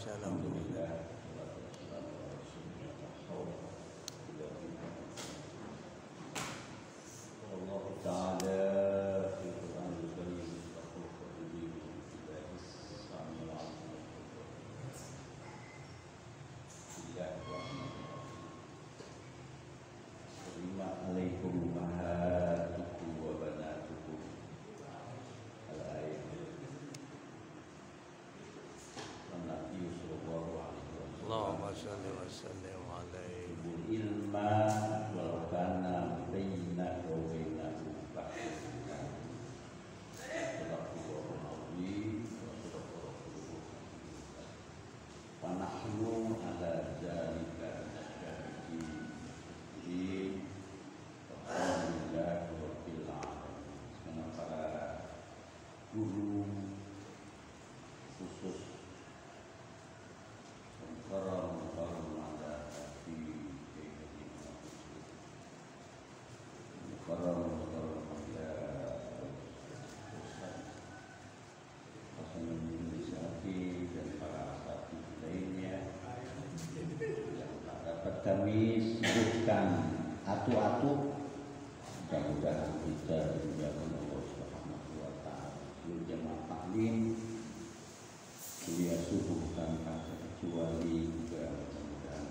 Waalaikumsalam. Allahumma shalli wa sallim alaihi. Ilma walau kana bainaka wa bainahu bahkan panahnu ala zalika nasyahidi alhamdulillah rabbil alamin. Karena para guru khusus kami sebutkan atu-atu, mudah-mudahan kita dimuliakan Allah Subhanahu wa taala. Jamaah taklim kuliah subuh tanpa kecuali juga mudah-mudahan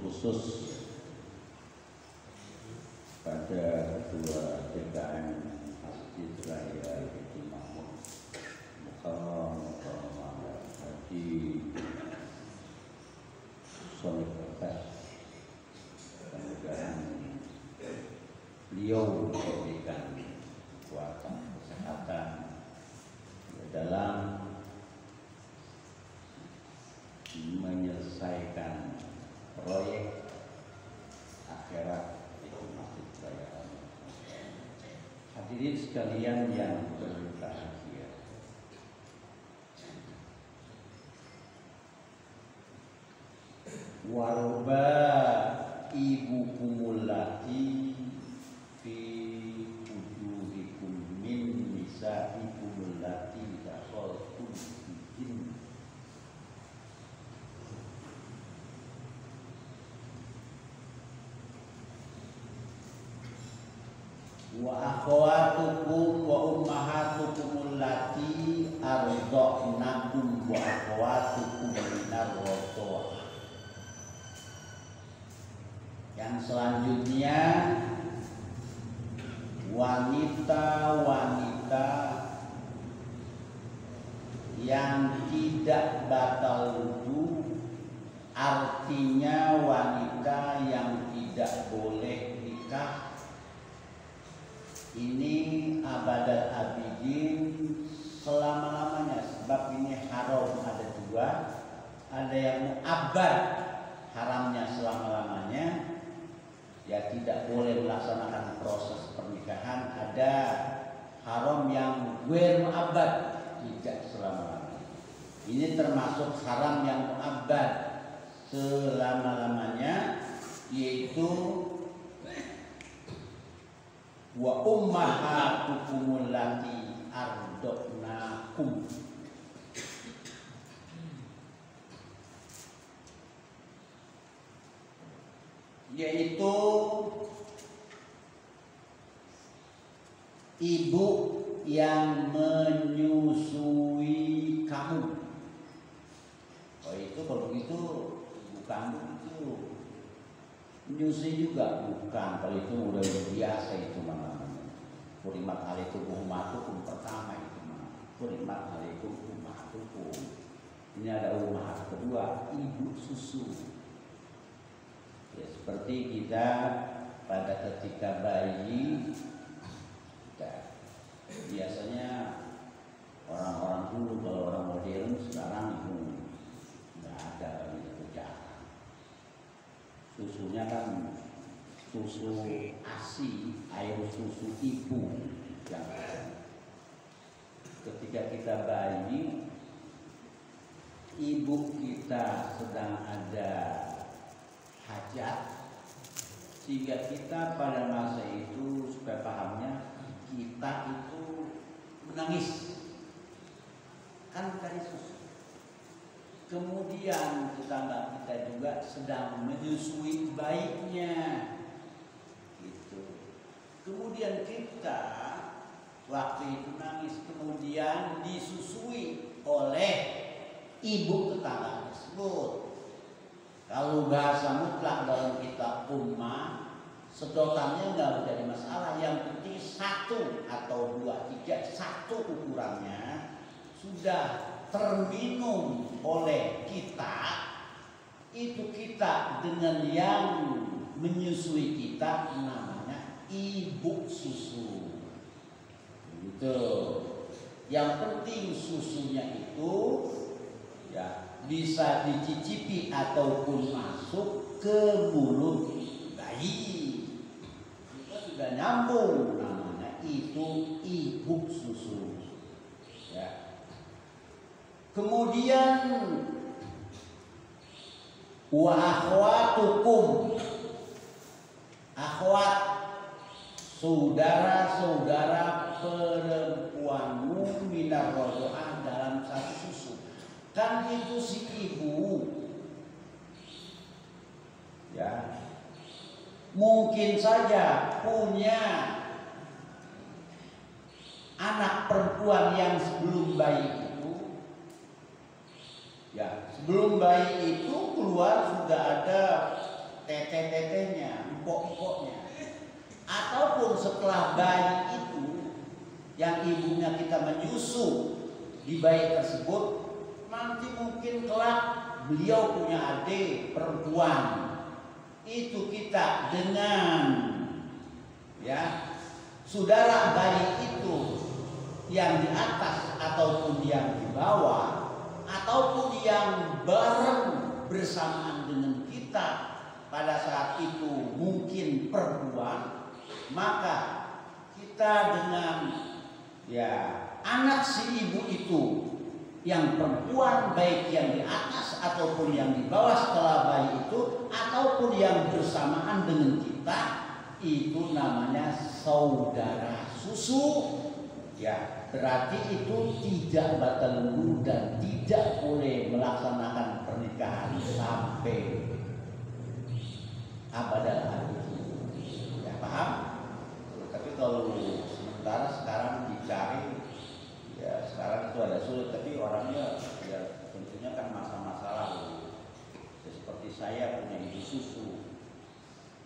khusus pada ketua TKM Masjid Raya Haji Mahmud Mukarram Haji Soleh Kertas. Mudah-mudahan beliau memberikan kekuatan kesehatan dalam menyelesaikan proyek akhirat itu Masjid Raya. Hadirin sekalian yang berbahagia, warba ibukumul lati fi wujuhikum min nisaikumul lati dakhaltum bihin wa akhawatukum wa ummahatukumul lati arda'nakum wa akhawatukum minar radha'ah. Yang selanjutnya wanita-wanita yang tidak batal wudu, artinya wanita yang tidak boleh nikah. Ini abadat abidin selama-lamanya, sebab ini haram ada dua, ada yang mu'abbad haramnya selama-lamanya, ya tidak boleh melaksanakan proses pernikahan. Ada haram yang ghair mu'abbad, tidak selama-lamanya. Ini termasuk haram yang mu'abbad selama-lamanya, yaitu wa ummahatukumul lati arda'nakum. Yaitu ibu yang menyusui kamu. Oh itu kalau begitu ibu kandung itu menyusui juga bukan, kalau itu udah biasa itu mana. Kurimat alaikum ummatukum pertama itu mana. Kurimat alaikum ummatukum. Ini ada ummahat kedua, ibu susu. Ya, seperti kita pada ketika bayi, kita biasanya orang-orang dulu, kalau orang modern sekarang itu nggak ada itu jarang. Susunya kan susu ASI, air susu ibu. Ketika kita bayi, ibu kita sedang ada hajat, sehingga kita pada masa itu, supaya pahamnya, kita itu menangis. juga sedang menyusui bayinya. Gitu. Kemudian kita waktu itu nangis, kemudian disusui oleh ibu tetangga tersebut. Kalau bahasa mutlak dalam kitab ummah, sedotannya nggak menjadi masalah. Yang penting 1 atau 2, 3, 1 ukurannya sudah terminum oleh kita. Itu kita dengan yang menyusui kita namanya ibu susu. Gitu. Yang penting susunya itu ya bisa dicicipi ataupun masuk ke mulut bayi. Kita sudah nyambung, namanya itu ibu susu. Ya. Kemudian wa akhwatukum, akhwat saudara-saudara perempuanmu minar rodoah dalam satu susu. Kan itu si ibu ya mungkin saja punya anak perempuan yang sebelum bayi itu, ya sebelum bayi itu keluar sudah ada tete-tetenya, empok-empoknya, ataupun setelah bayi itu yang ibunya kita menyusu di bayi tersebut, nanti mungkin kelak beliau punya adik perempuan. Itu kita dengan ya saudara bayi itu yang di atas ataupun yang di bawah ataupun yang bareng bersamaan dengan kita pada saat itu mungkin perempuan, maka kita dengan ya anak si ibu itu yang perempuan, baik yang di atas ataupun yang di bawah setelah bayi itu ataupun yang bersamaan dengan kita, itu namanya saudara susu. Ya, berarti itu tidak batal wudu dan tidak boleh melaksanakan pernikahan sampai abadal abad. Ya, paham? Tapi kalau sementara sekarang dicari, ya sekarang itu ada sulit, tapi orangnya ya tentunya kan masa-masa lalu. Ya, seperti saya punya ibu susu,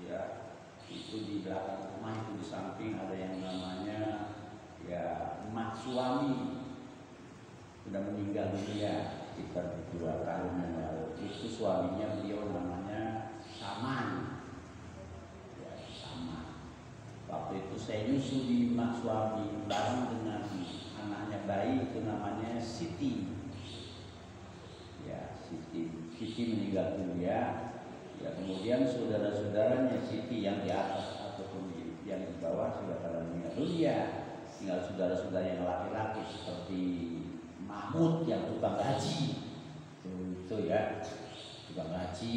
ya itu di belakang rumah itu di samping ada yang namanya ya emak suami, sudah meninggal dunia sekitar 2 tahun yang lalu. Itu suaminya beliau namanya Saman, ya Saman. Waktu itu saya nyusu di emak suami bareng dengan anaknya bayi itu namanya Siti. Ya, Siti meninggal dunia. Ya, kemudian saudara-saudaranya Siti yang di atas ataupun yang di bawah sudah pada meninggal dunia. Tinggal saudara-saudara yang laki-laki seperti Mahmud yang tukang gaji. Itu ya, tukang gaji,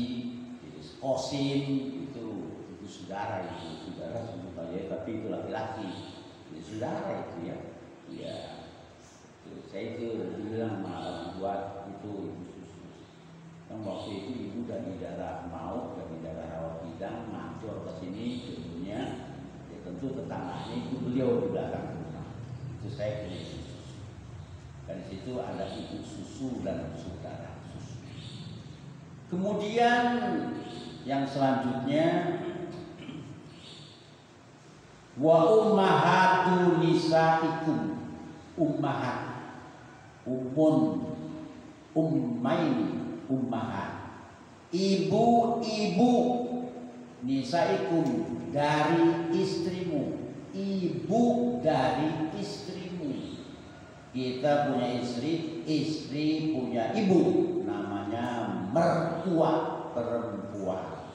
Kosim itu saudara sebut aja, tapi itu laki-laki. Itu saudara itu ya. Ya, saya itu bilang sama buat itu ibu susu. Kan waktu itu ibu dari daerah Maut, dari daerah Rawabidang, mancur ke sini ibunya, ya tentu tetangganya itu beliau di belakang rumah. Itu saya punya susu. Dan di situ ada ibu susu dan saudara susu. Kemudian yang selanjutnya wa ummahatu nisaikum, ummahat, ummain, ummahat, ibu-ibu, nisaikum dari istrimu, ibu dari istrimu. Kita punya istri, istri punya ibu, namanya mertua perempuan.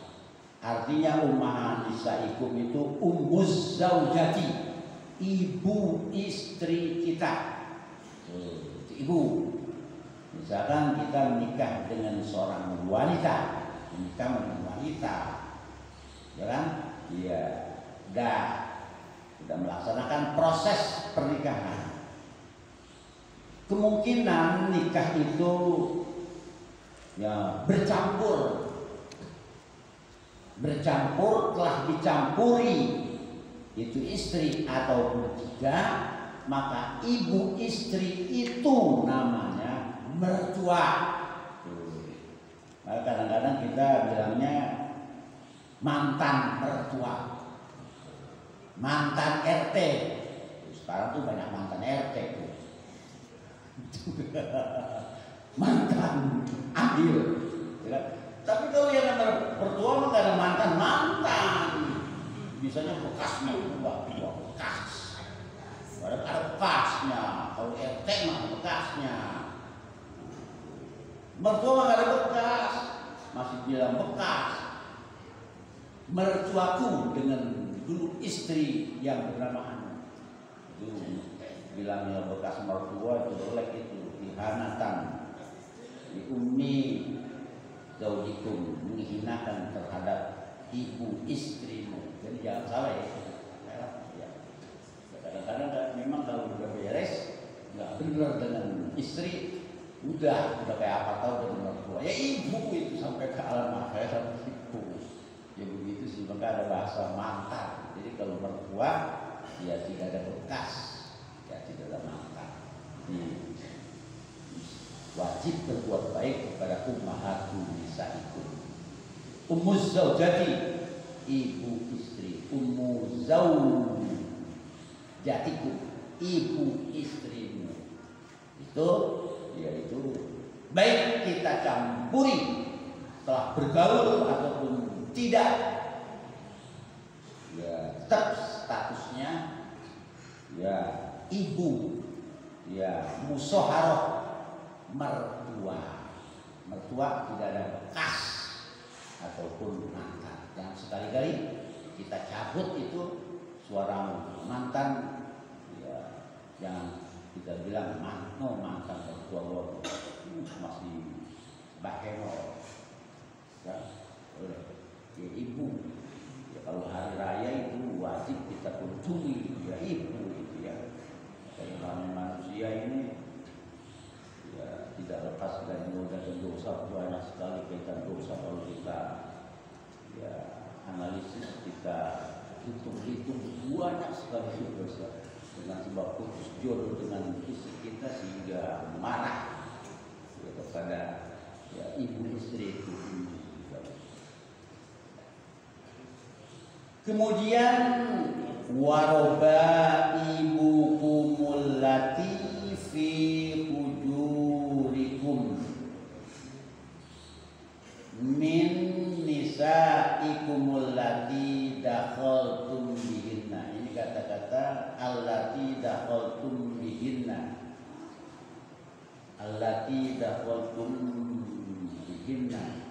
Artinya ummahat nisaikum itu ummuz zaujati, ibu istri kita. Ibu, misalkan kita menikah dengan seorang wanita, menikah dengan wanita, ya kan? Iya, sudah melaksanakan proses pernikahan. Kemungkinan nikah itu ya bercampur bercampur, telah dicampuri itu istri ataupun tidak, maka ibu istri itu namanya mertua. Maka kadang-kadang kita bilangnya mantan mertua, mantan RT. Sekarang tuh banyak mantan RT tuh. Mantan adil. Tapi kalau yang namanya mertua mah nggak ada mantan. Biasanya bekasnya bekas. Ada bekasnya. Kalau RT mah bekasnya. Mertua mah nggak ada bekas. Masih bilang bekas. Mertuaku dengan dulu istri yang bernama Anu. Itu bilangnya bekas mertua itu jelek itu, ihanatan, di umi zaujikum, menghinakan terhadap ibu istrimu. Jadi jangan salah ya. Kadang-kadang memang kalau udah beres nggak benar dengan istri, udah kayak apa tahu dengan mertua. Ya ibu itu sampai ke alam akhir sampai ibu. Ya begitu sih, maka ada bahasa mantan. Jadi kalau mertua ya tidak ada bekas, ya tidak ada mantan. Jadi wajib berbuat baik kepada ummahatun nisaikum. Ummuz zaujati, ibu istri. Ummu zaujatikum, ibu istrimu. Itu yaitu baik kita campuri telah bergaul ataupun tidak, ya tetap statusnya ya ibu, ya musoharoh mertua. Mertua tidak ada bekas ataupun mantan. Yang sekali-kali kita cabut itu suara mantan, ya jangan kita bilang mantan mertua masih bakeno, ya ya ibu. Ya kalau hari raya itu wajib kita kunjungi ya ibu itu ya. Kayak namanya manusia ini ya tidak lepas dari noda dan dosa, banyak sekali kaitan dosa. Kalau kita ya analisis, kita hitung banyak sekali dosa. Dengan sebab putus jodoh dengan istri kita sehingga marah ya, kepada ya ibu istri itu. Kemudian waroba ibukumul lati fi hujurikum min nisaikumul lati dakhaltum bihinna. Ini kata-kata allati dakhaltum bihinna, allati dakhaltum bihinna.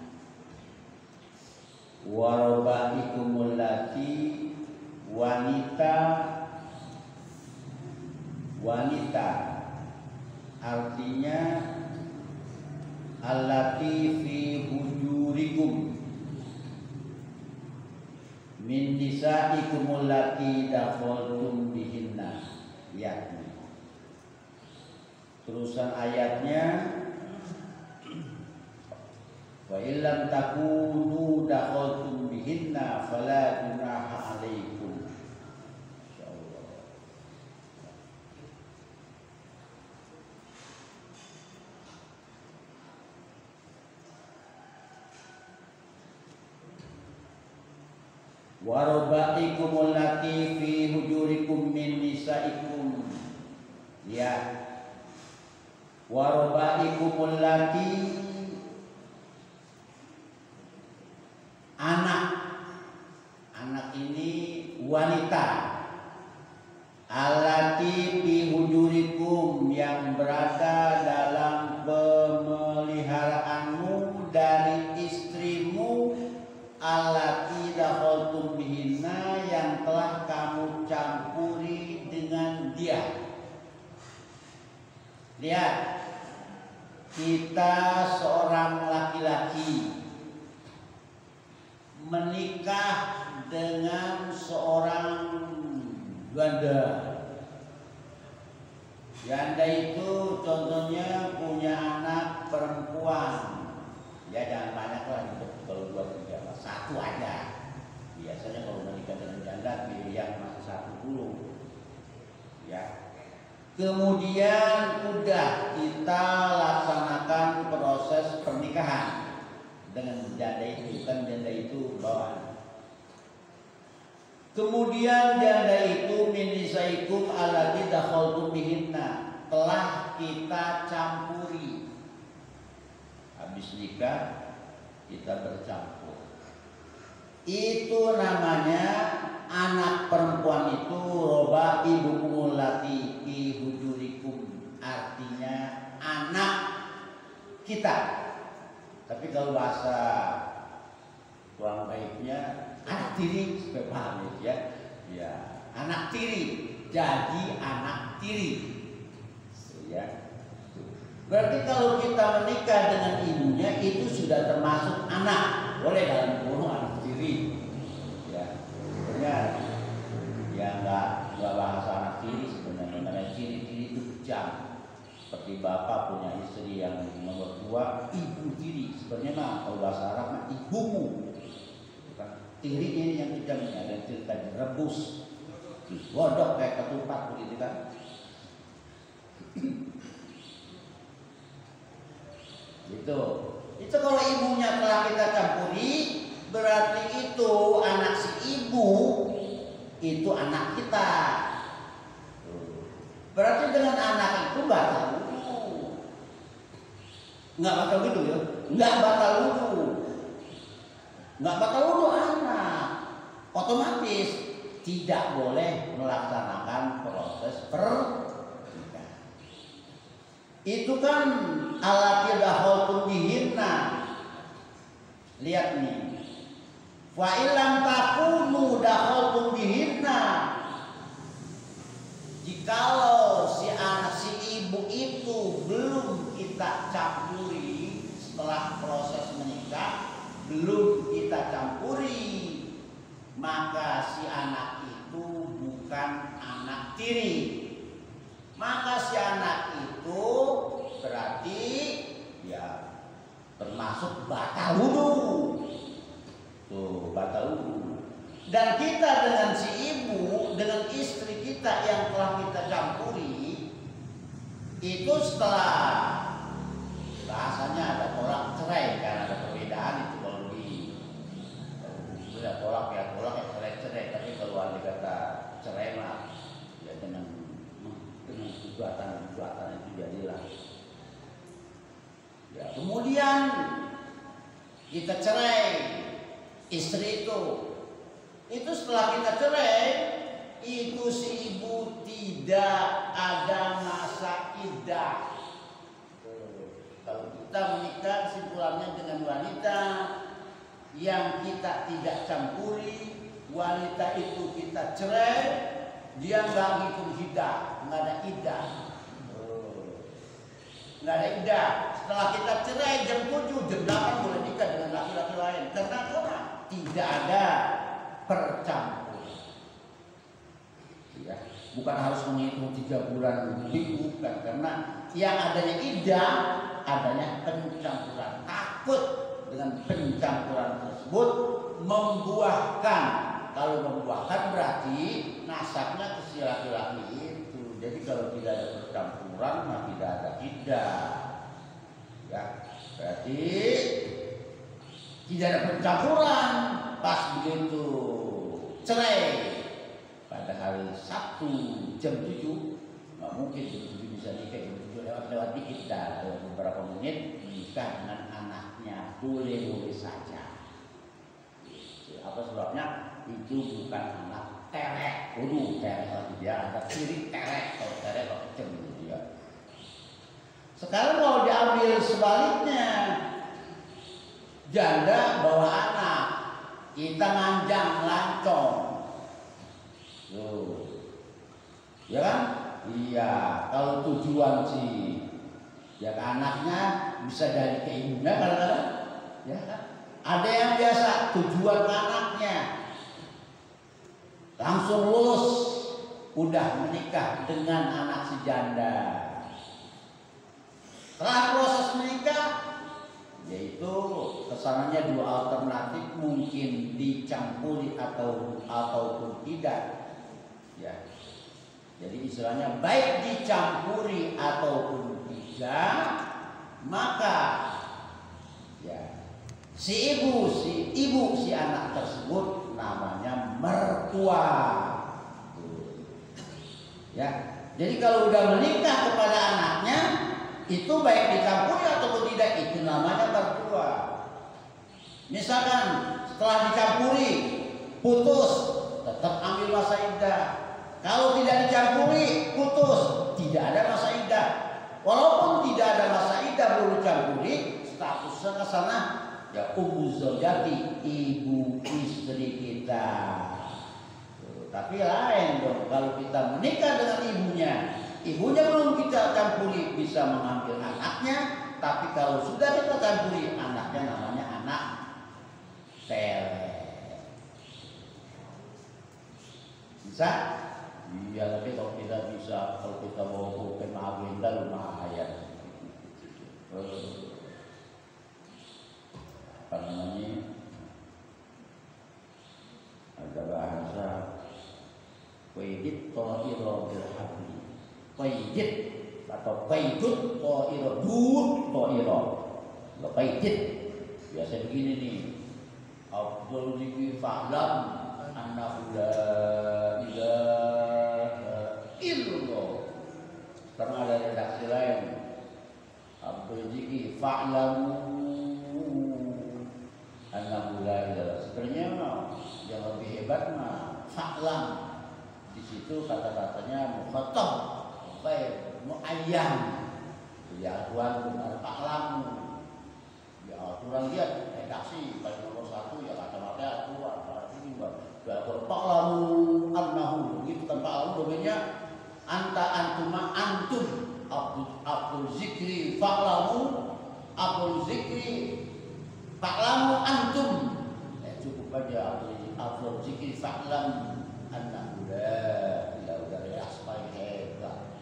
Warobaikumul lati, wanita artinya allati fi hujurikum min nisaikumul lati dakhaltum bihinna, yakni terusan ayatnya wa illam takunu dakhaltum bihinna fala junaha alaikum. Insyaallah. Wa rabaikumul lati fi hujurikum min nisaikum, ya wa rabaikumul lati anak ini wanita, alati fi hujurikum yang berada dalam pemeliharaanmu dari istrimu, alati dakhaltum bihinna yang telah kamu campuri dengan dia. Lihat, kita seorang laki-laki menikah dengan seorang janda. Janda itu contohnya punya anak perempuan, ya jangan banyak lah, kalau 2-3, 1 aja. dengan janda yang masih satu dulu. Ya. Kemudian udah kita laksanakan proses pernikahan dengan janda itu, kan janda itu bawaan. Kemudian janda itu min nisaikum allati dakhaltum bihinna, telah kita campuri. Habis nikah kita bercampur. Itu namanya anak perempuan itu roba ibukumul lati fi hujurikum, artinya anak kita. Tapi kalau bahasa kurang baiknya anak tiri, supaya paham ya. Ya, anak tiri. Jadi anak tiri. Ya. Berarti kalau kita menikah dengan ibunya itu sudah termasuk anak. Boleh dalam kurung anak tiri. Ya. Sebenarnya ya enggak bahasa anak tiri sebenarnya. Karena tiri-tiri itu kejam. Seperti bapak punya istri yang nomor 2, ibu tiri. Sebenarnya mah kalau bahasa Arab mah ibumu. Tirinya ini yang kejamnya, dan cerita direbus, digodok kayak ketupat begitu kan. Gitu. Itu kalau ibunya telah kita campuri, berarti itu anak si ibu itu anak kita. Berarti dengan anak itu batal wudu. Enggak batal gitu ya? Enggak batal wudu. Enggak batal wudu anak. Otomatis tidak boleh melaksanakan proses pernikahan. Itu kan allati dakhaltum bihinna. Lihat nih. Wa illam takunu dakhaltum bihinna. Jikalau si anak si ibu itu belum kita campuri setelah proses menikah, belum kita campuri, maka si anak itu bukan anak tiri. Maka si anak itu berarti ya termasuk batal wudu. Tuh, batal wudu. Dan kita dengan si ibu, dengan istri kita yang telah kita campuri, itu setelah bahasanya ada tolak cerai, karena ada perbedaan itu kalau sudah tolak ya cerai, tapi kalau ada kata cerai mah ya dengan gugatan itu jadilah. Ya, kemudian kita cerai istri itu setelah kita cerai, itu si ibu tidak ada masa iddah. Kalau kita menikah kesimpulannya dengan wanita yang kita tidak campuri, wanita itu kita cerai, dia nggak ngitung iddah, nggak ada iddah. Nggak ada iddah. Setelah kita cerai jam 7, jam 8 boleh nikah dengan laki-laki lain. Karena apa? Tidak ada percampuran. Ya, bukan harus menghitung 3 bulan lebih, bukan, karena yang adanya iddah adanya pencampuran. Takut dengan pencampuran tersebut membuahkan. Kalau membuahkan berarti nasabnya ke si laki-laki itu. Jadi kalau tidak ada percampuran maka tidak ada iddah. Ya, berarti tidak ada pencampuran. Pas begitu cerai pada hari Sabtu jam 7, nggak mungkin jam 7 bisa nikah, jam 7 lewat dikit dah, beberapa menit nikah dengan anaknya, boleh saja. Apa sebabnya? Itu bukan anak terek, terek lagi dia, ada ciri terek, kalau terek kalau kecil gitu dia. Sekarang kalau diambil sebaliknya, janda bawa anak, kita manjang lancong, ya kan? Iya, kalau tujuan sih, ya anaknya bisa dari ke ibunya kadang-kadang, ya kan? Ada yang biasa tujuan anaknya langsung lulus, udah menikah dengan anak si janda. Setelah proses menikah, yaitu kesananya dua alternatif, mungkin dicampuri ataupun tidak. Ya. Jadi istilahnya baik dicampuri ataupun tidak, maka ya si ibu si anak tersebut namanya mertua. Ya. Jadi kalau udah menikah kepada anaknya, itu baik dicampuri ataupun tidak, itu namanya mertua. Misalkan setelah dicampuri putus, tetap ambil masa iddah. Kalau tidak dicampuri putus, tidak ada masa iddah. Walaupun tidak ada masa iddah baru dicampuri, statusnya ke sana ya ummu zaujati, ibu istri kita. Tapi lain dong kalau kita menikah dengan ibunya belum kita campuri, bisa mengambil anaknya. Tapi kalau sudah kita campuri, anaknya namanya anak pelet. Bisa? Iya, tapi kalau kita bisa, kalau kita bawa bukan agenda lumayan. Apa namanya? Ada bahasa qaidit ta'ira bil habli. Qaidit atau qaidut ta'ira, dud ta'ira. Kalau qaidit biasa begini nih. Afdal dzikri fa'lam annahu la ilaha illallah. Karena ada redaksi lain. Afdal dzikri fa'lamu annahu la ilaha. Sebenarnya yang lebih hebat mah fa'lam. Di situ kata-katanya mukhatab, baik, muayyan. Ya Tuhan benar fa'lamu. Ya aturan dia redaksi paling nomor 1 ya kata-kata aturan. Berarti ya fa'lamu annahu, gitu kan fa'lamu domennya anta antuma antum abdul zikri fa'lamu abdul zikri fa'lamu antum. Cukup aja abdul zikri fa'lam annahu la ilaha illallah. Asma'i hebat.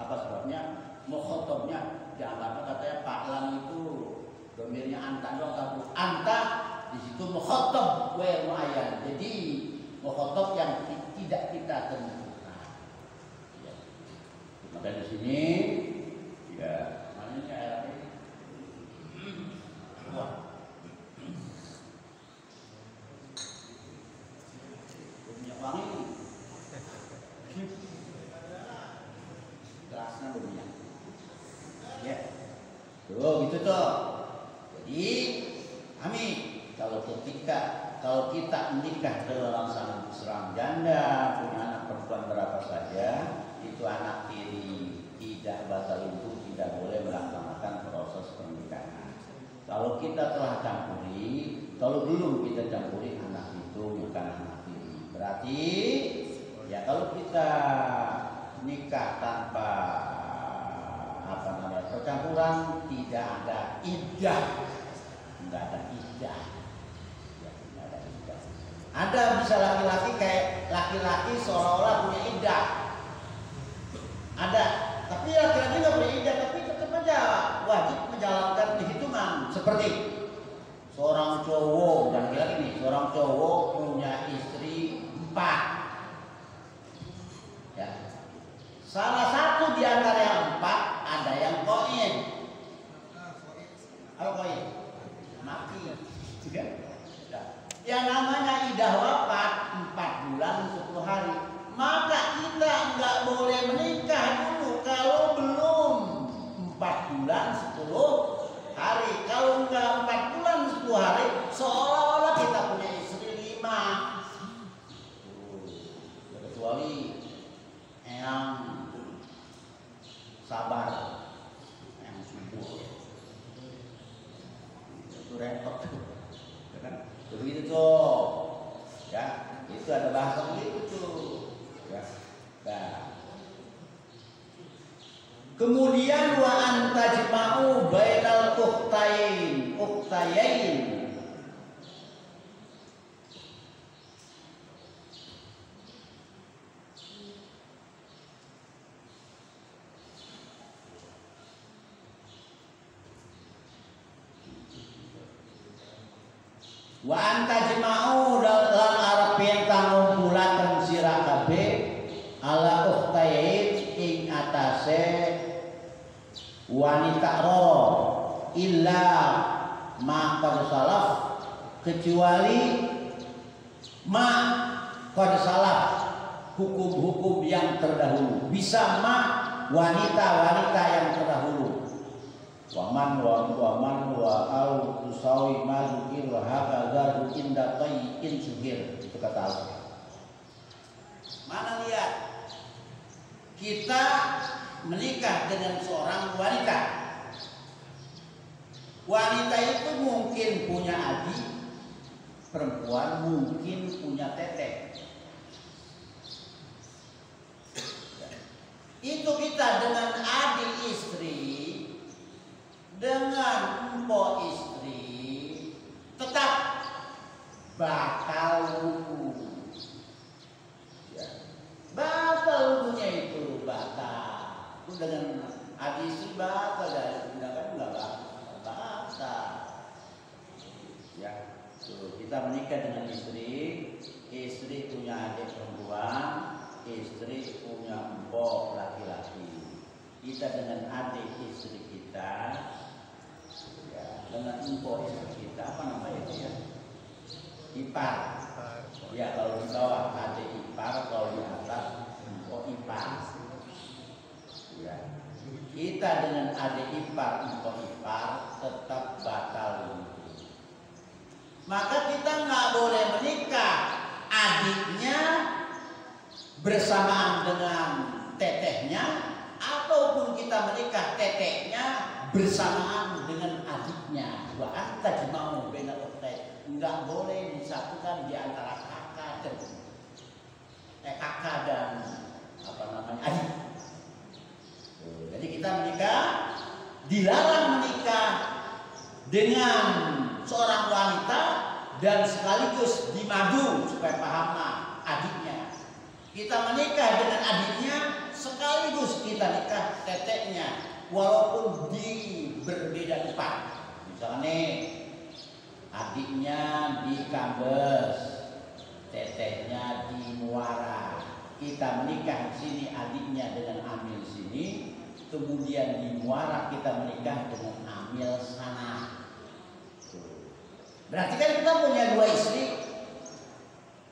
Apa sebabnya? Mukhatabnya dianggapnya katanya fa'lam itu domirnya anta doang, satu anta di situ mukhatab wa muayyan. Jadi mukhatab yang tidak kita tentukan. Ya. Maka di sini ya mana ini ayat ini? Minyak wangi. Gelasnya berminyak. Ya. Tuh gitu tuh. Jadi kami kalau kita menikah dalam pasangan serang janda, punya anak perempuan berapa saja, itu anak tiri, tidak batal itu, tidak boleh melaksanakan proses pernikahan. Kalau kita telah campuri, kalau belum kita campuri, anak itu bukan anak tiri. Berarti ya kalau kita nikah tanpa percampuran, tidak ada iddah. Enggak ada iddah. Ya, enggak ada iddah. Ada bisa laki-laki kayak laki-laki seolah-olah punya iddah. Ada, tapi laki-laki enggak punya iddah, tapi tetap aja wajib menjalankan perhitungan. Seperti seorang cowok, bukan laki-laki nih, seorang cowok punya istri 4. Ya. Salah satu di antara yang 4 ada yang koin. Apa koin? Mati. Yang namanya idah wafat 4 bulan 10 hari. Maka kita enggak boleh menikah dulu kalau belum 4 bulan 10 hari. Kalau enggak 4 bulan 10 hari, seolah-olah kita punya istri 5. Kecuali yang sabar, yang subur, itu repot, kan? Begitu tuh, ya, itu ada bahasa begitu tuh, ya. Nah. Kemudian wa antajma'u bainal ukhtayain. Wa anta jema'u dalam arep pentang ngumpulaken sira kabeh ala ukhtayin ing atase wanita roro illa ma qad salaf kecuali ma qad salaf hukum-hukum yang terdahulu. Bisa ma wanita-wanita yang terdahulu. Waman wa au tusawi ma zukir wa hakadha inda tayyin suhir. Itu kata Allah. Mana lihat kita menikah dengan seorang wanita. Wanita itu mungkin punya adik perempuan, mungkin punya teteh. Itu kita dengan adik istri, dengan empok istri tetap batal wudu. Ya. Batal wudunya itu batal. Itu dengan adik istri batal, dari tindakan enggak batal. Ya. Tuh, kita menikah dengan istri punya adik perempuan, istri punya empok laki-laki. Kita dengan adik istri kita, ya, dengan empok istri kita, apa namanya itu ya? Ipar. Ya, kalau di bawah adik ipar, kalau di atas empok ipar. Ya. Kita dengan adik ipar, empok ipar tetap batal. Maka kita nggak boleh menikah adiknya bersamaan dengan tetehnya, ataupun kita menikah tetehnya bersamaan dengan adiknya. Wa anta jema'u bainal ukhtayn. Enggak boleh disatukan di antara kakak dan apa namanya adik. Jadi kita menikah, dilarang menikah dengan seorang wanita dan sekaligus dimadu supaya paham adiknya. Kita menikah dengan adiknya sekaligus kita nikah tetehnya, walaupun di berbeda tempat. Misalnya adiknya di Kambes, tetehnya di Muara. Kita menikah di sini adiknya dengan Amil sini, kemudian di Muara kita menikah dengan Amil sana. Berarti kan kita punya dua istri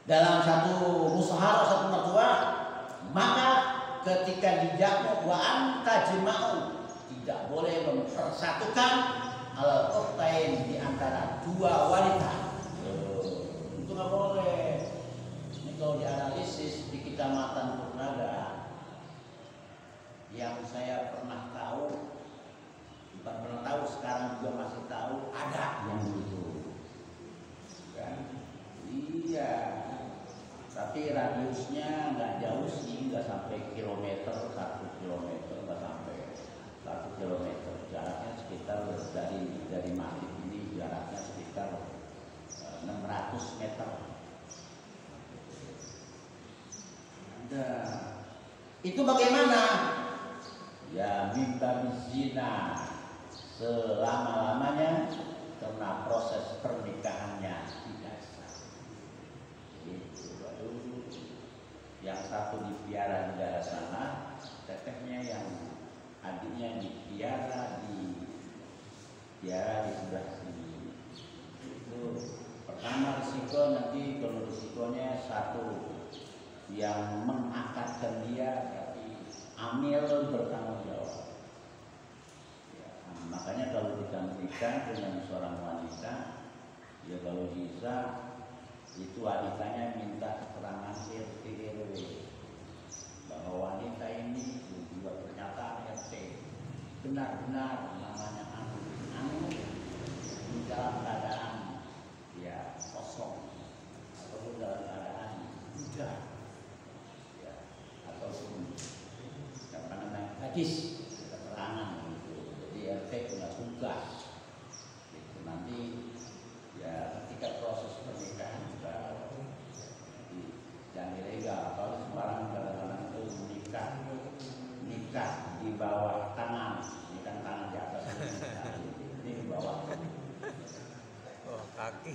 dalam satu musyawarah, satu mertua. Maka ketika dijamu wa anta jema'u, tidak boleh mempersatukan al ukhtain di antara dua wanita. Itu nggak boleh. Ini kalau dianalisis di Kecamatan Purnaga, yang saya pernah tahu, bukan pernah tahu, sekarang juga masih tahu, ada yang begitu. Iya, tapi radiusnya nggak jauh sih, nggak sampai kilometer, 1 kilometer, nggak sampai 1 kilometer. Jaraknya sekitar dari Masjid ini jaraknya sekitar 600 meter. Ada. Itu bagaimana? Ya minta zina selama-lamanya karena proses pernikahannya. Yang satu dipiara di daerah sana, tetehnya yang adiknya dipiara di sebelah sini. Itu pertama risiko, nanti kalau risikonya satu yang mengakadkan dia, tapi Amil bertanggung jawab. Ya, makanya kalau kita menikah dengan seorang wanita, ya kalau bisa itu wanitanya minta keterangan RT RW bahwa wanita ini membuat pernyataan RT benar-benar namanya anu dalam keadaan ya kosong atau dalam keadaan budak ya, ataupun apa namanya hadis keterangan gitu. Jadi RT punya tugas itu nanti ya ketika proses pernikahan juga yang ilegal. Kalau sembarang kadang-kadang itu nikah di bawah tangan, ini kan tangan di atas ini di bawah. Oh, kaki.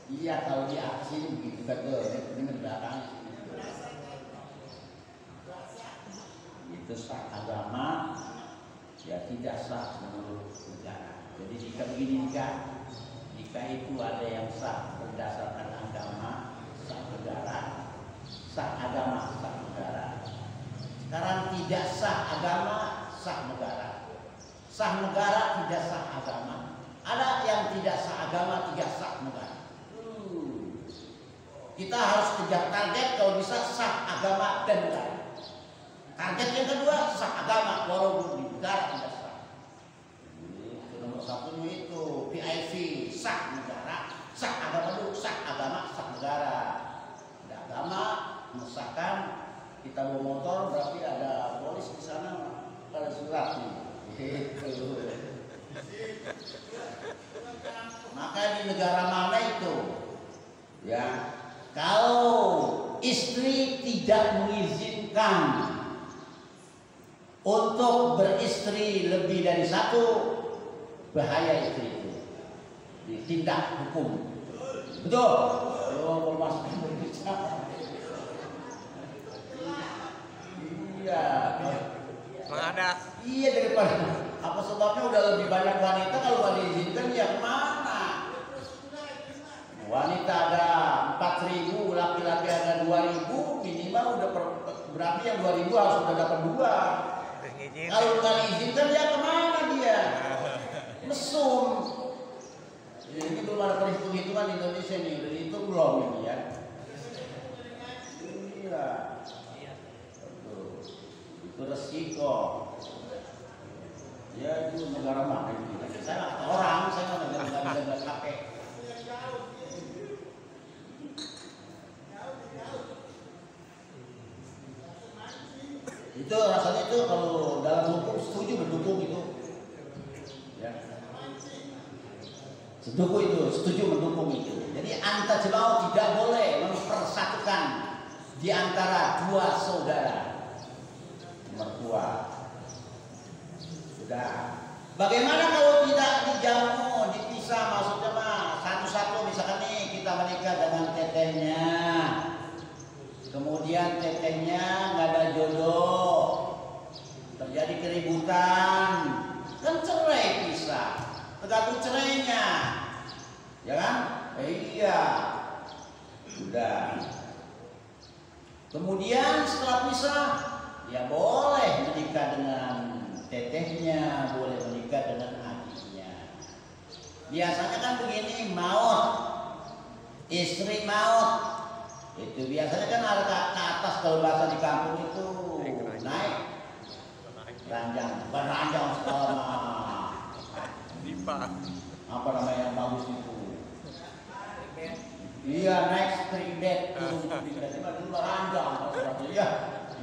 Iya, kalau di aksi begitu kan tuh, ini belakang. Itu sah agama, ya tidak sah menurut negara. Jadi jika begini jika itu ada yang sah berdasarkan agama, sah negara, sah agama, sah negara. Sekarang tidak sah agama, sah negara. Sah negara, tidak sah agama. Ada yang tidak sah agama, tidak sah negara. Kita harus kejar target kalau bisa sah agama dan negara. Target yang kedua sah agama walaupun di negara tidak sah. Itu nomor satunya itu PIV sah negara, sah agama dulu, sah agama, sah negara. Ada agama mengesahkan kita bawa motor berarti ada polis di sana, ada surat nih. Gitu. Maka di negara mana itu? Ya. Kalau istri tidak mengizinkan untuk beristri lebih dari satu, bahaya istri itu, ditindak hukum. Betul? Kalau masuk berbicara. Iya. Ada. Iya, daripada apa sebabnya udah lebih banyak wanita, kalau nggak diizinkan ya kemana? Wanita ada 4.000, laki-laki ada 2.000, minimal udah berarti yang 2.000 harus udah dapat 2. Kalau nggak diizinkan ya kemana dia? Mesum. Ini belum ada perhitungan di Indonesia nih, udah dihitung belum ini ya? Iya. Itu resiko. Ya itu negara mana ini? Saya nggak tahu orang, saya nggak pakai. Itu rasanya itu kalau dalam hukum setuju mendukung itu, ya. Setuju mendukung itu. Jadi antar jemaah tidak boleh mempersatukan di antara dua saudara mertua. Sudah. Bagaimana kalau tidak dijamu, dipisah, maksudnya mah satu-satu, misalkan nih kita menikah dengan tetehnya. Kemudian tetehnya nggak ada jodoh, terjadi keributan, kan cerai pisah, tergantung cerainya, ya kan? Iya, udah. Kemudian setelah pisah, ya boleh menikah dengan tetehnya, boleh menikah dengan adiknya. Biasanya kan begini, maut, istri maut. Itu biasanya kan ada ke atas, kalau bahasa di kampung itu naik ranjang, bukan ranjang sekolah apa namanya yang bagus itu? Iya, naik spring bed turun spring bed, itu ranjang,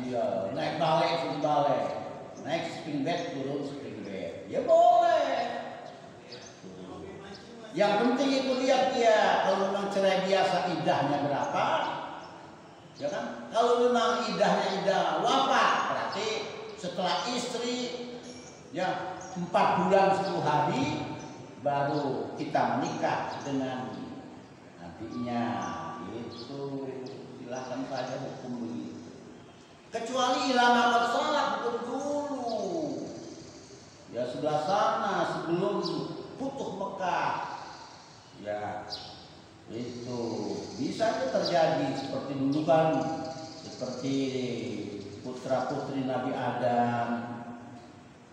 iya, naik balai, naik spring bed turun spring bed, ya boleh. Yang penting itu lihat dia, kalau memang cerai biasa idahnya berapa, ya kan? Kalau memang idahnya wafat, berarti setelah istri ya 4 bulan 10 hari baru kita menikah dengan adiknya. Itu silahkan saja hukum begitu. Kecuali ilama sholat dulu, ya sebelah sana sebelum putus Mekah. Ya, itu bisa aja terjadi seperti dulu kan, seperti putra putri Nabi Adam,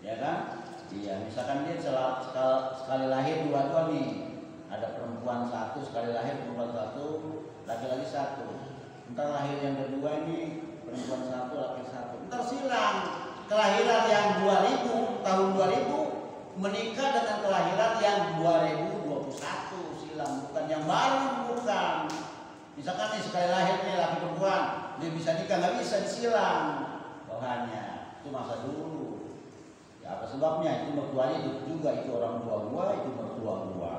ya kan? Iya, misalkan dia sekali lahir dua nih, ada perempuan satu, sekali lahir perempuan satu, laki-laki satu. Ntar lahir yang kedua ini perempuan satu, laki satu. Ntar silang kelahiran yang 2000 tahun 2000 menikah dengan kelahiran yang 2021. Bukan yang baru, bukan. Misalkan nih sekali lahir nih laki perempuan, dia bisa nikah, nggak bisa disilang bahannya. Itu masa dulu. Ya apa sebabnya? Itu mertuanya itu juga, itu orang tua gua, itu mertua gua.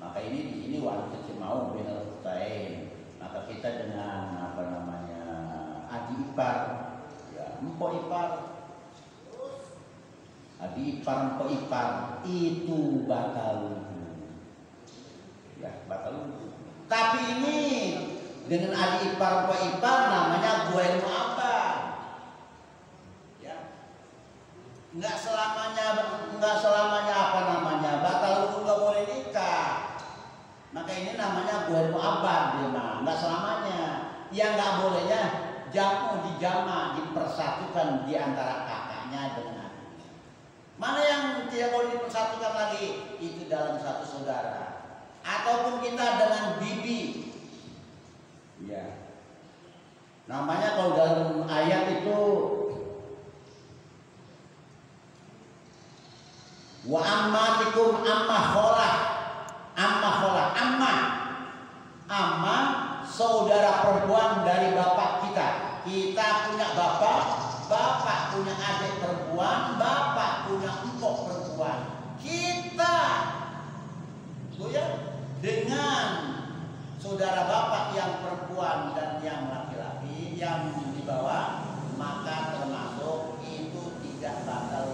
Maka ini di sini wanita cemau benar utain. Maka kita dengan apa namanya adik ipar, ya empok ipar, adik ipar, empok ipar itu batal. Ya, batal. Tapi ini dengan adik ipar namanya guail mu'abbad. Ya. Enggak selamanya apa namanya? Batal wudu enggak boleh nikah. Maka ini namanya guail mu'abbad dia mah. Enggak selamanya. Yang enggak bolehnya dijama, dipersatukan di antara kakaknya dengan adiknya. Mana yang tidak boleh dipersatukan lagi? Itu dalam satu saudara. Ataupun kita dengan bibi. Ya. Namanya kalau dalam ayat itu wa ammatikum amma saudara perempuan dari bapak kita. Kita punya bapak punya adik perempuan, bapak punya empok perempuan. Kita ya, dengan saudara bapak yang perempuan dan yang laki-laki yang di bawah, maka termasuk itu tidak batal.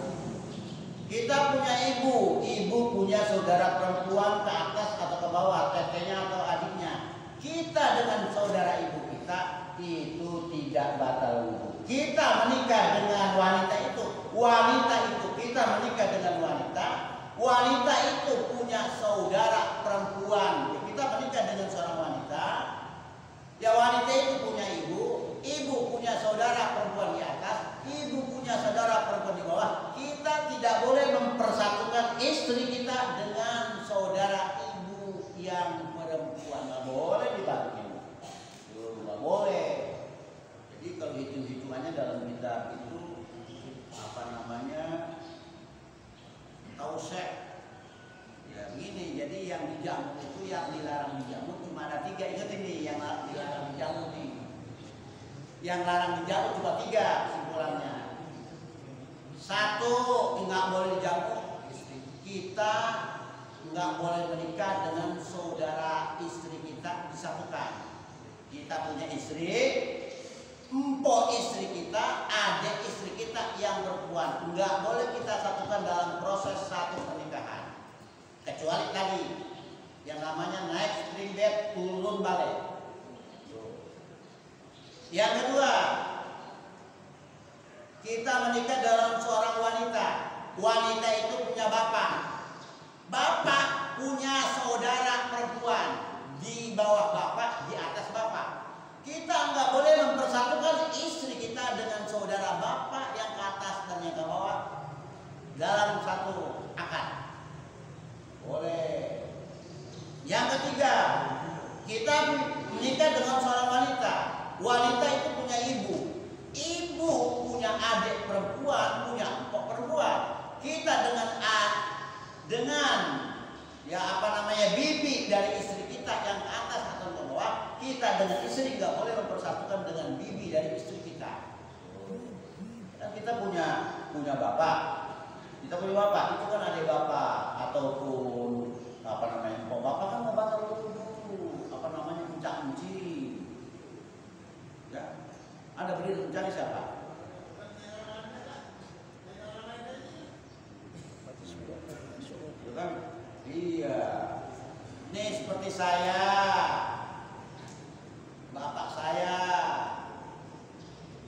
Kita punya ibu punya saudara perempuan ke atas atau ke bawah, tetenya atau adiknya. Kita dengan saudara ibu kita itu tidak batal wudu. Kita menikah dengan wanita itu kita menikah dengan wanita itu punya saudara perempuan. Kita menikah dengan seorang wanita, ya wanita itu punya ibu punya saudara perempuan di atas, ibu punya saudara perempuan di bawah. Kita tidak boleh mempersatukan istri kita dengan saudara ibu yang perempuan. Nggak boleh dibagi. Nggak boleh. Jadi kalau hitung-hitungannya dalam kitab itu apa namanya? Tausek. Ya begini, jadi yang dijamu itu, yang dilarang dijamu cuma ada 3. Ingat ini yang dilarang dijamu nih. Yang larang dijamu cuma 3 kesimpulannya. 1, nggak boleh dijamu. Kita nggak boleh menikah dengan saudara istri kita disatukan. Kita punya istri, empok istri kita, adik istri kita yang perempuan, nggak boleh kita satukan dalam proses satu pernikahan. Kecuali tadi yang namanya naik spring bed turun balik. Yang kedua, kita menikah dalam seorang wanita. Wanita itu punya bapak punya saudara perempuan di bawah bapak, di atas bapak. Kita nggak boleh mempersatukan istri kita dengan saudara bapak yang ke atas dan yang ke bawah dalam satu akad. Boleh. Yang ketiga, kita menikah dengan seorang wanita. Wanita itu punya ibu punya adik perempuan, punya empok perempuan. Kita dengan ya apa namanya bibi dari istri kita yang ke atas atau ke bawah, kita dengan istri nggak boleh mempersatukan dengan bibi dari istri kita. Dan kita punya bapak, itu kan adik bapak ataupun apa namanya empok bapak kan nggak bakal dulu apa namanya mencari. Ya, Anda berdiri mencari siapa? Itu kan? Iya. Nih seperti saya, bapak saya,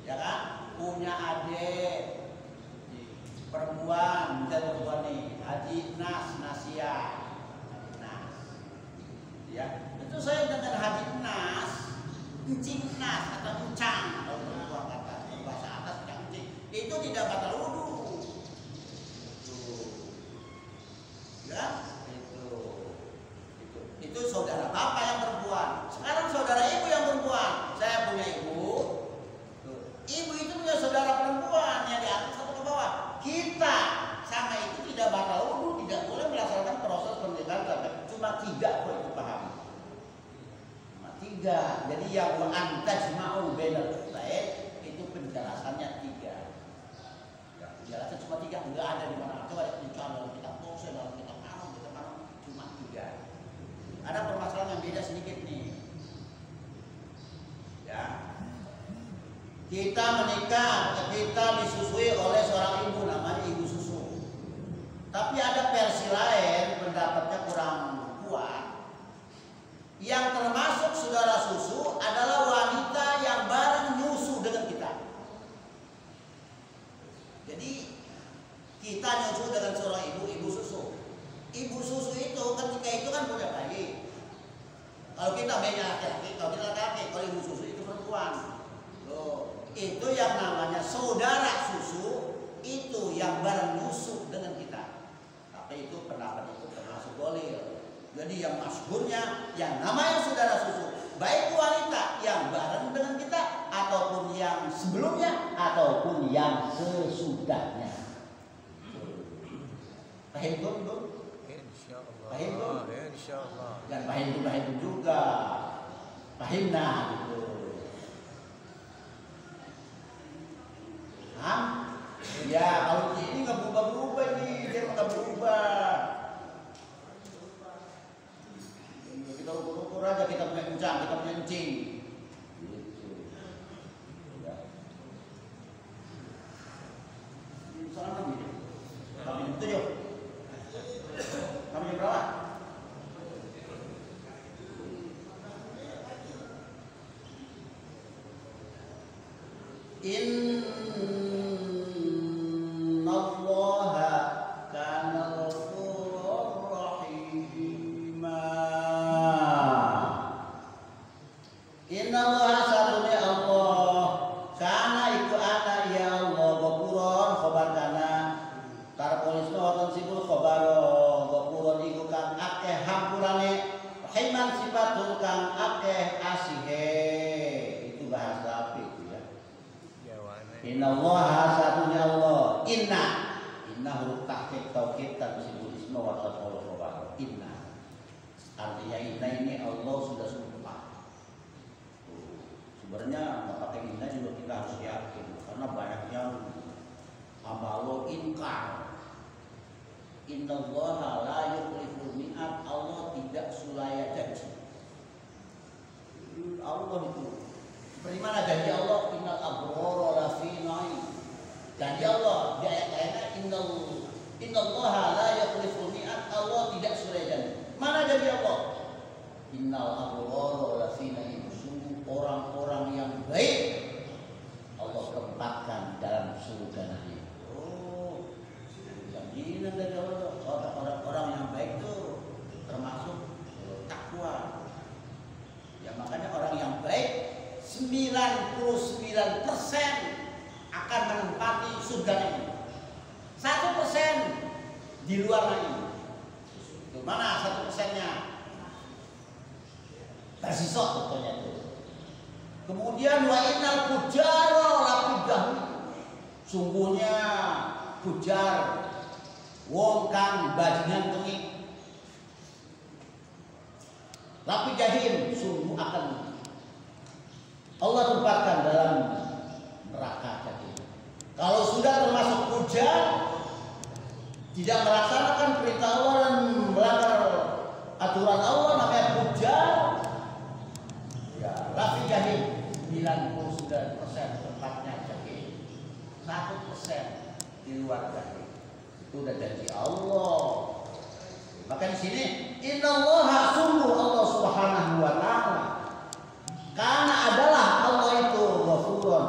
ya kan, punya adik perempuan nih, Haji Nasia. Ya, itu saya dengan Haji Encing Nas atau Encang kalau perempuan kata bahasa atas Encing itu tidak batal wudu. Ya, itu saudara bapak yang perempuan. Sekarang saudara ibu yang perempuan. Saya punya ibu. Ibu itu punya saudara perempuan yang di atas atau ke bawah. Kita sama itu tidak batal wudu, tidak boleh melaksanakan proses pernikahan sampai cuma 3 kok itu paham. 3. Jadi yang wa antajma'u bainal ukhtayn itu penjelasannya 3. Ya, penjelasan cuma 3, enggak ada di mana. Coba dicontoh dalam kitab Tafsir, dalam kitab Kalam cuma 3. Ada permasalahan yang beda sedikit nih. Ya. Kita menikah, kita disusui oleh seorang ibu namanya ibu susu. Tapi ada versi lain pendapatnya kurang kuat. Yang termasuk Kita nyusu dengan seorang ibu susu. Ibu susu itu ketika itu kan punya bayi. Kalau kita mainnya laki-laki, kalau kita laki-laki, kalau ibu susu itu perempuan. Loh, itu yang namanya saudara susu, itu yang bareng nyusu dengan kita. Tapi itu pendapat itu termasuk boleh. Jadi yang masyhurnya yang namanya saudara susu, baik wanita yang bareng dengan kita ataupun yang sebelumnya ataupun yang sesudahnya. Paham belum? Insyaallah. Paham belum? Insyaallah. Dan paham juga. Pahimna gitu. Hah? Ya kalau ini nggak berubah nih, dia nggak berubah. Kita ukur aja, kita punya kucang, kita punya kucing. Gitu. Ya. Salah lagi. Kami itu yuk. Kami berapa? Innallaha kana ghafurur rahima. Innallaha satunya Allah kana iku ana ya Allah ghafuron khabar kana tarpolis wonten sibul khabar ghafuron iku kang akeh hampurane rahiman sifatul kang akeh asihe. Itu bahasa apa itu ya? Innallaha satunya Allah. Inna huruf takkit taukid tansibul isma wa taqul khabar. Inna. Artinya inna ini Allah sudah sumpah. Sebenarnya nggak pakai inna juga kita harus yakin karena banyak yang hamba Allah ingkar. Innallaha la yukhliful mi'ad. Allah tidak sulaya janji. Allah itu seperti mana janji Allah? Innal abrara lafi na'im. Janji Allah di ayat lainnya innallaha la yukhliful mi'ad. Allah tidak sulaya janji. Mana janji Allah? Innal abrara lafi na'im. Sungguh orang-orang yang baik Allah tempatkan dalam surga-Nya. Oh, jaminan dari Allah. Orang-orang yang baik itu termasuk takwa. Ya makanya orang yang baik 99% akan menempati surga ini. 1% di luar ini. Itu mana 1%-nya? Tersisa betulnya itu. Kemudian wa innal fujara lafidah. Sungguhnya fujar wong kang bajingan tengik. Lapi jahim sungguh akan Allah tempatkan dalam neraka jahim. Kalau sudah termasuk fujar, tidak melaksanakan perintah Allah dan melanggar aturan Allah, namanya fujar. Ya, lapi jahim 99% tempatnya jahim. 1% di luar jahim. Itu udah janji Allah. Maka di sini innallaha sungguh Allah Subhanahu wa taala. Karena adalah Allah itu ghafurun.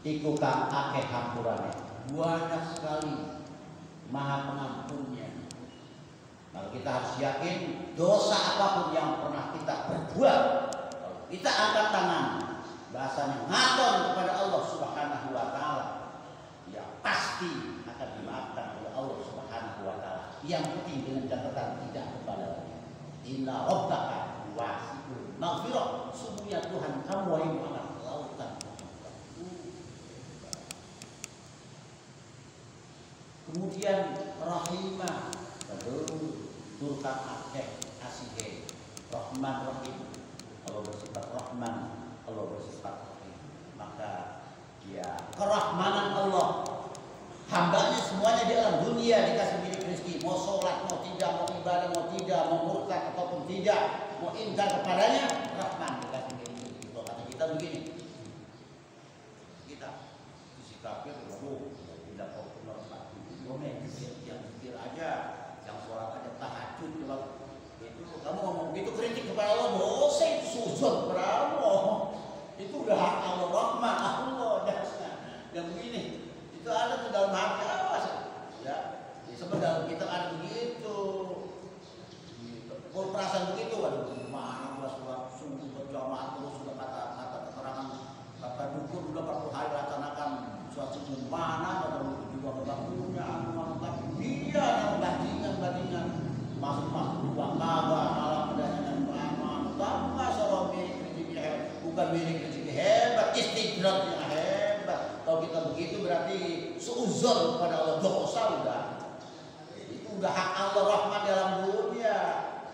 Iku kang akeh hampurane. Banyak sekali Maha Pengampunnya. Maka kita harus yakin dosa apapun yang pernah kita perbuat, kalau kita angkat tangan, bahasanya ngaton kepada Allah Subhanahu wa taala, ya pasti akan dimaafkan oleh Allah Subhanahu wa taala. Yang penting dengan catatan tidak kepada lagi. Inna rabbaka wasi'ul maghfirah. Sungguhnya Tuhan kamu wahai Muhammad lautan. Kemudian rahimah, turkan akeh asih, rahman rahim. Allah bersifat rahman, Allah bersifat rahim. Maka ya kerahmanan Allah, hambanya semuanya di alam dunia dikasih milik rezeki. Mau sholat, mau tidak, mau ibadah, mau tidak, mau murtad ataupun tidak, mau ingkar kepadanya, rahman dikasih milik rezeki. Kalau kata kita begini, kita sikapnya tidak populer Pak. Yang pikir aja, yang sholat aja tahajud, itu kamu ngomong gitu kritik kepada Allah, dosa itu sujud kepada Allah. Itu udah hak Allah, rahman Allah. Dan begini, itu ada di dalam hati, Sidratnya hebat. Kalau kita begitu berarti seuzon kepada Allah, dosa udah. Itu udah hak Allah rahmat di alam dunia,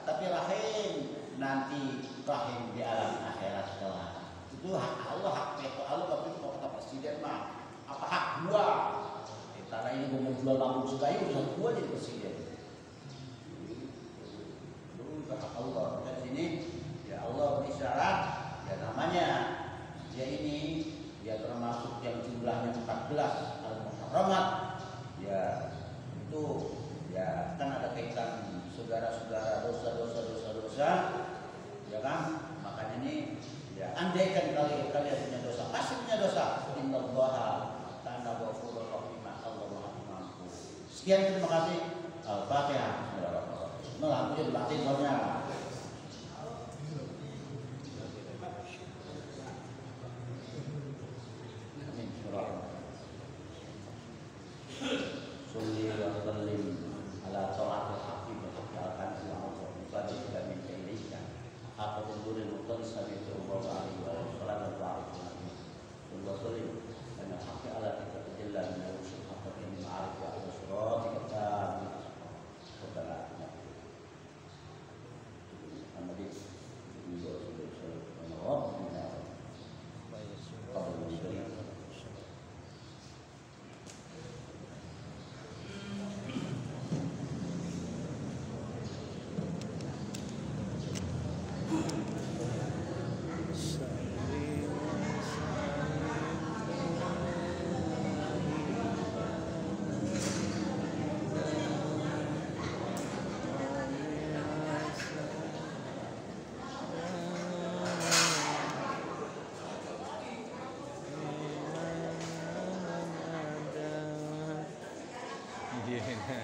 tapi rahim nanti, rahim di alam akhirat kelak. Itu hak Allah, hak veto Allah. Tapi itu kalau kata presiden mah, apa hak gua? Karena ini gua mau jual Lampung Sekayu, urusan gua jadi presiden. Itu udah hak Allah. Dan sini ya Allah berisyarat, ya namanya dia ini, dia termasuk yang jumlahnya 14 al-muharramat. Ya itu ya kan ada kaitan saudara-saudara, dosa, ya kan? Makanya ini ya andaikan kalian punya dosa, pasti punya dosa. Innallaha kana ghafurur rahim. Allah Maha Pengampun. Sekian, terima kasih. Al-Fatihah. Bismillahirrahmanirrahim. Lampunya dimatiin soalnya. Salli wa sallim ala ta'atil haqqi wa haqqi al-kanzi wa Allah mufadil ila min kairika haqqa tundurin muqtadis nabi sallallahu alaihi wa sallam wa sallim ala haqqi ala kita tajalla min al-rusul haqqa min ma'arif wa ala suratika tabi wa talaqna Muhammadin sallallahu alaihi wa sallam Yeah.